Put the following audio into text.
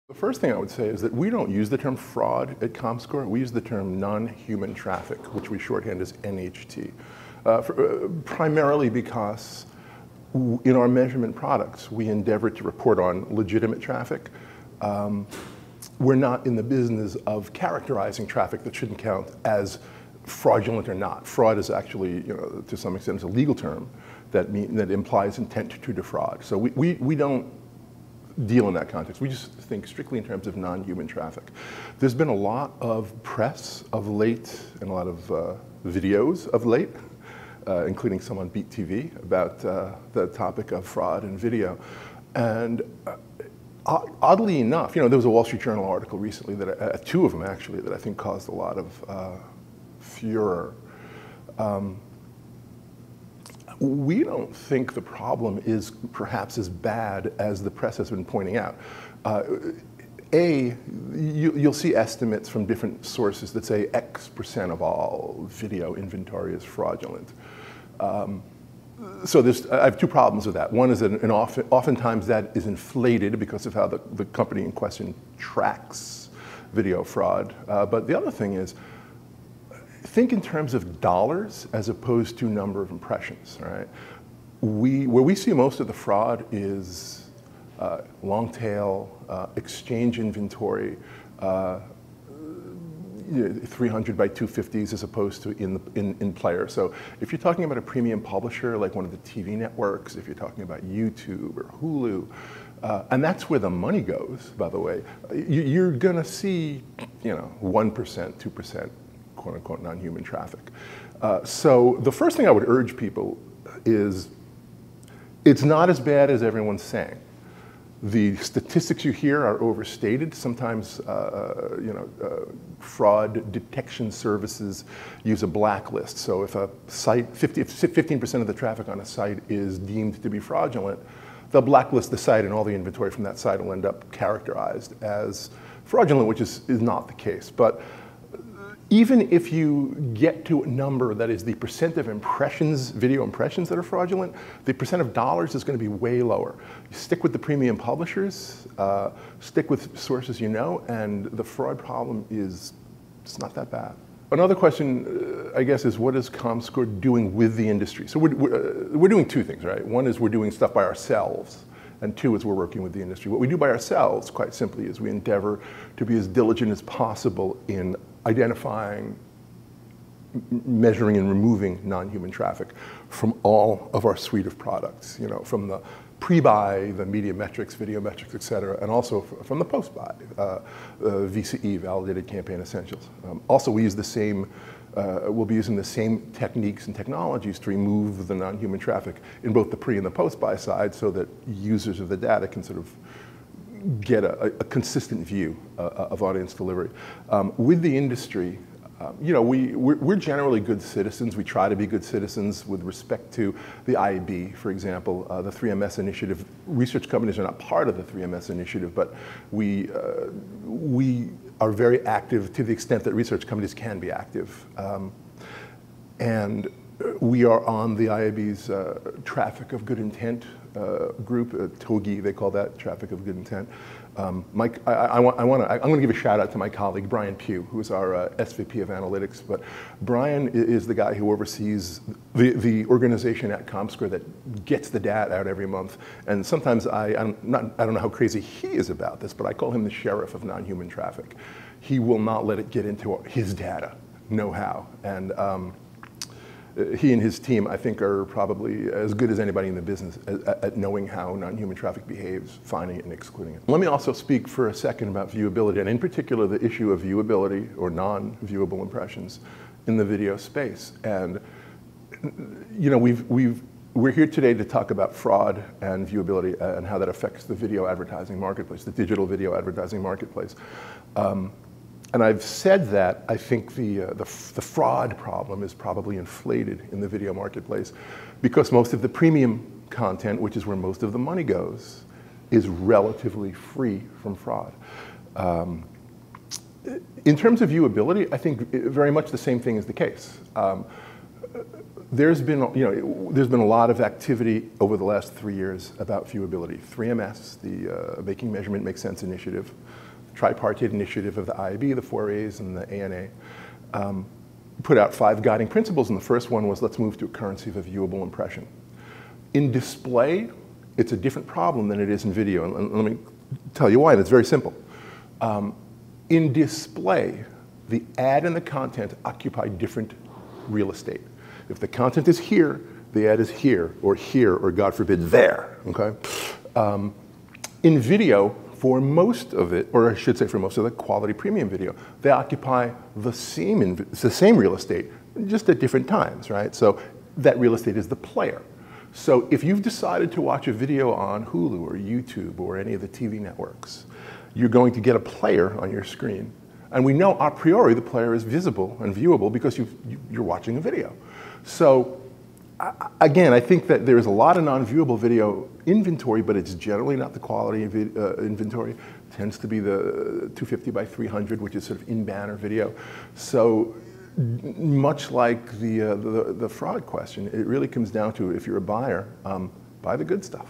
The first thing I would say is that we don't use the term fraud at ComScore. We use the term non-human traffic, which we shorthand as NHT, primarily because in our measurement products, we endeavor to report on legitimate traffic. We're not in the business of characterizing traffic that shouldn't count as fraudulent or not. Fraud is actually, to some extent, is a legal term that implies intent to defraud. So we don't deal in that context. We just think strictly in terms of non-human traffic. There's been a lot of press of late and a lot of videos of late, including some on Beat TV, about the topic of fraud in video. And oddly enough, there was a Wall Street Journal article recently, that two of them actually, that I think caused a lot of furor. We don't think the problem is perhaps as bad as the press has been pointing out. You'll see estimates from different sources that say X% of all video inventory is fraudulent. So I have two problems with that. One is that oftentimes that is inflated because of how the company in question tracks video fraud. But the other thing is, think in terms of dollars as opposed to number of impressions, right? Where we see most of the fraud is long tail, exchange inventory, 300 by 250s as opposed to in player. So if you're talking about a premium publisher like one of the TV networks, if you're talking about YouTube or Hulu, and that's where the money goes, by the way, you're gonna see 1%, 2%, quote unquote, non-human traffic. So the first thing I would urge people is it's not as bad as everyone's saying. The statistics you hear are overstated. Sometimes, fraud detection services use a blacklist. So if a site, 15% of the traffic on a site is deemed to be fraudulent, they'll blacklist the site and all the inventory from that site will end up characterized as fraudulent, which is not the case. But even if you get to a number that is the percent of impressions, video impressions that are fraudulent, the percent of dollars is going to be way lower. You stick with the premium publishers, stick with sources and the fraud problem it's not that bad. Another question, I guess, is what is ComScore doing with the industry? So we're doing two things, right? One is we're doing stuff by ourselves, and two is we're working with the industry. What we do by ourselves, quite simply, is we endeavor to be as diligent as possible in identifying, measuring, and removing non-human traffic from all of our suite of products, from the pre-buy, the media metrics, video metrics, et cetera, and also from the post-buy, VCE, Validated Campaign Essentials. Also, we use we'll be using the same techniques and technologies to remove the non-human traffic in both the pre and the post-buy side so that users of the data can sort of get a consistent view of audience delivery. With the industry, we're generally good citizens. We try to be good citizens with respect to the IAB, for example, the 3MS initiative. Research companies are not part of the 3MS initiative, but we are very active to the extent that research companies can be active. And we are on the IAB's traffic of good intent group, TOGI, they call that, traffic of good intent. I'm going to give a shout out to my colleague, Brian Pugh, who is our SVP of Analytics. But Brian is the guy who oversees the organization at ComScore that gets the data out every month. And sometimes I don't know how crazy he is about this, but I call him the sheriff of non-human traffic. He will not let it get into his data, no how. And he and his team, I think, are probably as good as anybody in the business at knowing how non-human traffic behaves, finding it and excluding it. Let me also speak for a second about viewability, and in particular the issue of viewability or non-viewable impressions in the video space. And we're here today to talk about fraud and viewability and how that affects the video advertising marketplace, the digital video advertising marketplace. And I've said that I think the fraud problem is probably inflated in the video marketplace because most of the premium content, which is where most of the money goes, is relatively free from fraud. In terms of viewability, I think very much the same thing is the case. there's been a lot of activity over the last 3 years about viewability. 3MS, the Making Measurement Make Sense initiative, tripartite initiative of the IAB, the 4As, and the ANA, put out 5 guiding principles, and the first one was let's move to a currency of a viewable impression. In display, it's a different problem than it is in video, and let me tell you why, and it's very simple. In display, the ad and the content occupy different real estate. If the content is here, the ad is here, or God forbid, there, okay? In video, for most of it, or I should say for most of the quality premium video, they occupy the same real estate, just at different times, right? So that real estate is the player. So if you've decided to watch a video on Hulu or YouTube or any of the TV networks, you're going to get a player on your screen. And we know a priori the player is visible and viewable because you're watching a video. So again, I think that there's a lot of non-viewable video inventory, but it's generally not the quality of inventory. It tends to be the 250 by 300, which is sort of in-banner video. So much like the fraud question, it really comes down to, if you're a buyer, buy the good stuff.